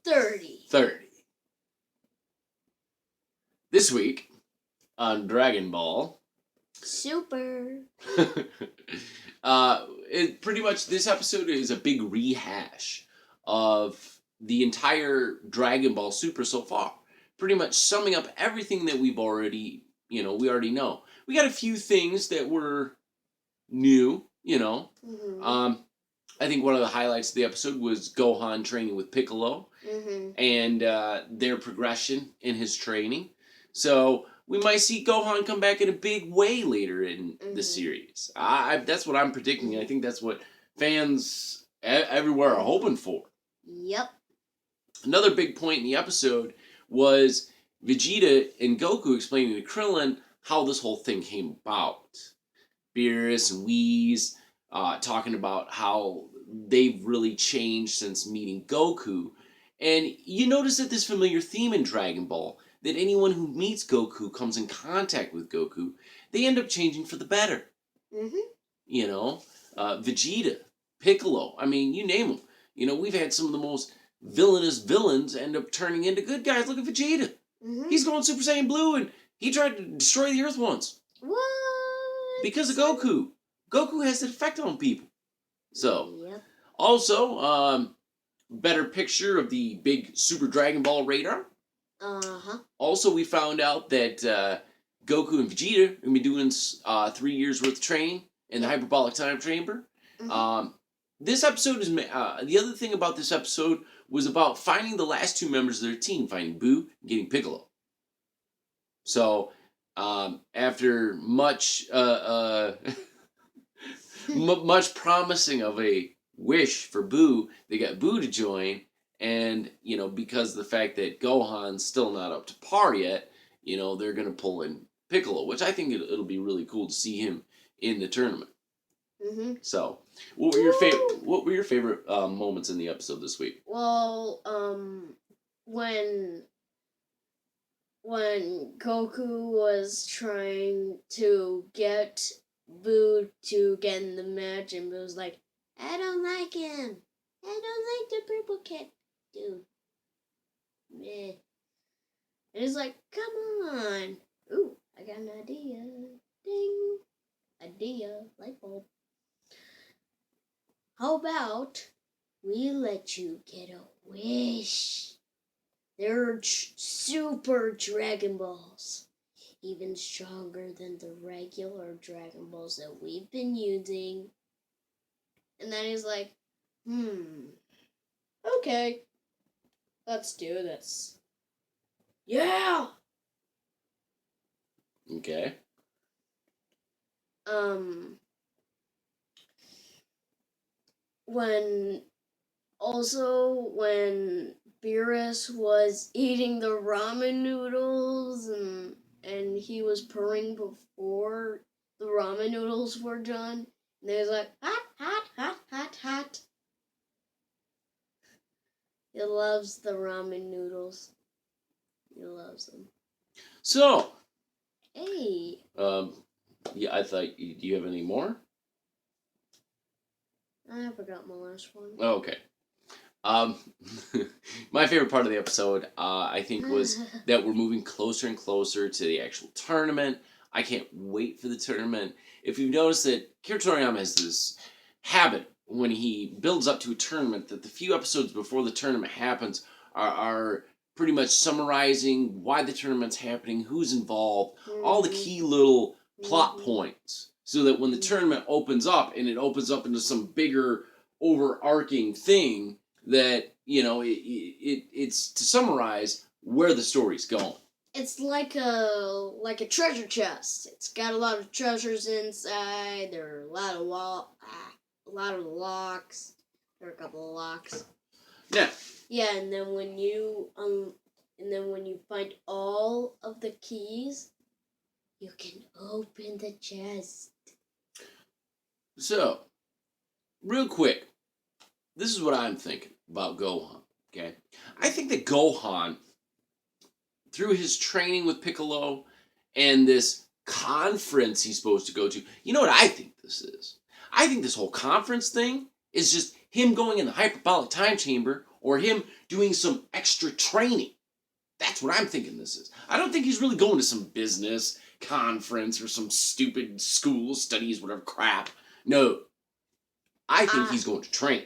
30. 30. This week on Dragon Ball Super. Pretty much this episode is a big rehash of the entire Dragon Ball Super so far. Pretty much summing up everything that we already know. We got a few things that were new, Mm-hmm. I think one of the highlights of the episode was Gohan training with Piccolo and their progression in his training. So we might see Gohan come back in a big way later in the series. That's what I'm predicting. I think that's what fans everywhere are hoping for. Yep. Another big point in the episode was Vegeta and Goku explaining to Krillin how this whole thing came about. Beerus and whis talking about how they've really changed since meeting Goku. And you notice that this familiar theme in Dragon Ball, that anyone who meets Goku, comes in contact with Goku, they end up changing for the better. Mm-hmm. Vegeta, Piccolo, I mean, you name them. We've had some of the most villainous villains end up turning into good guys. Look at Vegeta. Mm-hmm. He's going Super Saiyan Blue, and he tried to destroy the Earth once. What? Because of Goku. Goku has an effect on people. So, yep. Also, better picture of the big Super Dragon Ball radar. Uh-huh. Also, we found out that Goku and Vegeta are going to be doing 3 years worth of training in the hyperbolic time chamber. Mm-hmm. This episode is... the other thing about this episode was about finding the last two members of their team, finding Boo and getting Piccolo. So, after much... much promising of a wish for Boo, they got Boo to join, and because of the fact that Gohan's still not up to par yet, they're gonna pull in Piccolo, which I think it'll be really cool to see him in the tournament. Mm-hmm. So, what were your favorite moments in the episode this week? Well, when Goku was trying to get Boo to get in the match, and Boo's like, I don't like him. I don't like the purple cat dude. Meh. And he's like, come on. Ooh, I got an idea. Ding. Idea. Light bulb. How about we let you get a wish? They're super Dragon Balls. Even stronger than the regular Dragon Balls that we've been using. And then he's like, okay, let's do this. Yeah! Okay. When beerus was eating the ramen noodles and he was purring before the ramen noodles were done. And he was like, hot, hot, hot, hot, hot. He loves the ramen noodles. He loves them. So. Hey. Yeah, I thought, do you have any more? I forgot my last one. Okay. My favorite part of the episode, I think, was that we're moving closer and closer to the actual tournament. I can't wait for the tournament. If you've noticed that Akira Toriyama has this habit when he builds up to a tournament that the few episodes before the tournament happens are pretty much summarizing why the tournament's happening, who's involved, all the key little plot points, so that when the tournament opens up and it opens up into some bigger overarching thing, that it's to summarize where the story's going. It's like a treasure chest. It's got a lot of treasures inside. There are a lot of locks. There are a couple of locks. Yeah. Yeah, and then when you find all of the keys, you can open the chest. So, real quick, this is what I'm thinking about Gohan, okay? I think that Gohan, through his training with Piccolo and this conference he's supposed to go to, you know what I think this is? I think this whole conference thing is just him going in the hyperbolic time chamber or him doing some extra training. That's what I'm thinking this is. I don't think he's really going to some business conference or some stupid school studies, whatever crap. No. I think he's going to train.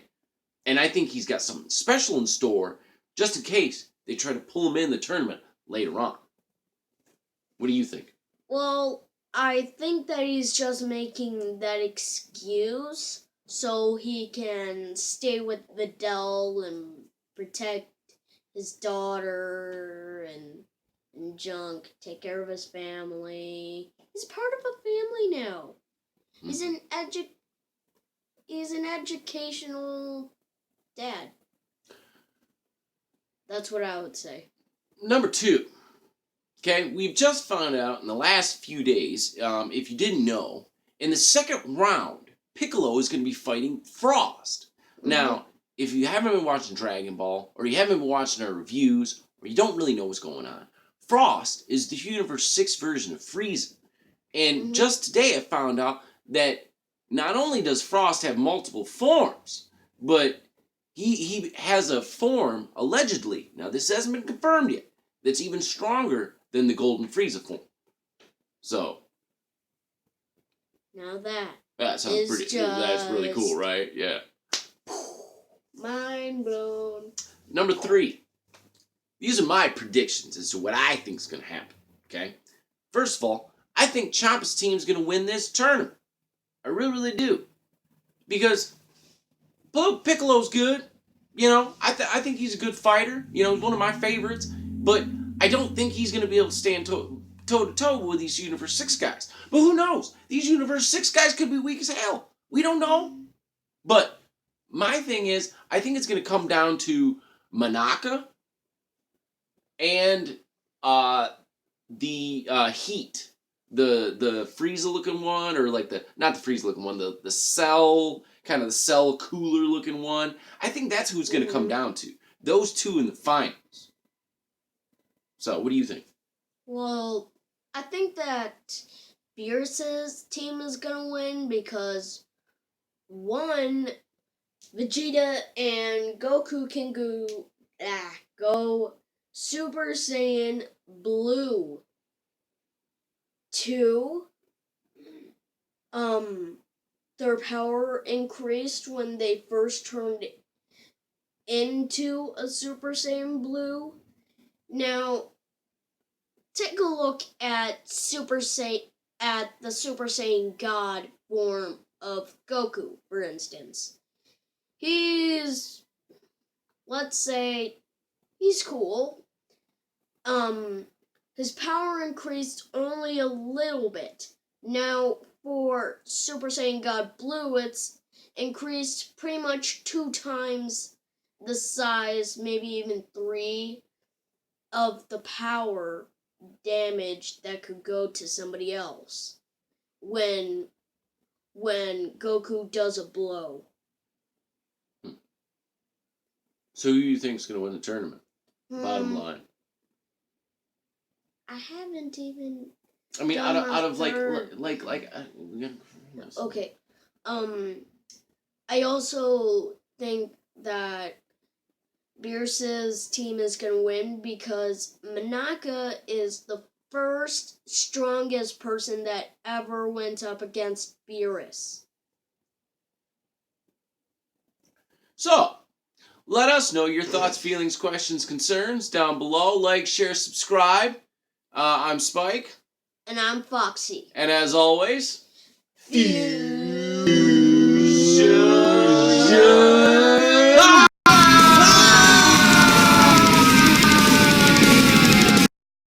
And I think he's got something special in store just in case they try to pull him in the tournament later on. What do you think? Well, I think that he's just making that excuse so he can stay with Videl and protect his daughter and junk, take care of his family. He's part of a family now. He's an educational dad. That's what I would say. Number 2. Okay, we've just found out in the last few days, if you didn't know, in the second round, Piccolo is going to be fighting Frost. Mm-hmm. Now, if you haven't been watching Dragon Ball, or you haven't been watching our reviews, or you don't really know what's going on, Frost is the Universe 6 version of Frieza. And just today I found out that not only does Frost have multiple forms, but he has a form, allegedly, now this hasn't been confirmed yet, that's even stronger than the Golden Frieza form. So. Now that sounds pretty, that's really cool, right? Yeah. Mind blown. Number 3. These are my predictions as to what I think is going to happen, okay? First of all, I think Champa's team is going to win this tournament. I really, really do. Because Piccolo's good. You know, I think he's a good fighter. You know, he's one of my favorites. But I don't think he's going to be able to stand toe-to-toe with these Universe 6 guys. But who knows? These Universe 6 guys could be weak as hell. We don't know. But my thing is, I think it's going to come down to Manaka and the Heat. The Frieza looking one, or like not the Frieza looking one, the Cell, kind of the Cell cooler looking one. I think that's who it's going to come down to. Those two in the finals. So, what do you think? Well, I think that Beerus's team is going to win because, one, Vegeta and Goku can go Super Saiyan Blue. 2, their power increased when they first turned into a Super Saiyan Blue. Now, take a look at the Super Saiyan God form of Goku, for instance. Let's say, he's cool. His power increased only a little bit. Now, for Super Saiyan God Blue, it's increased pretty much 2 times the size, maybe even 3, of the power damage that could go to somebody else when Goku does a blow. So who do you think is going to win the tournament? Bottom line. I haven't even. I mean, out of Okay. I also think that Beerus's team is gonna win because Manaka is the first strongest person that ever went up against Beerus. So, let us know your thoughts, feelings, questions, concerns down below. Like, share, subscribe. I'm Spyke. And I'm Foxy. And as always, Fuse.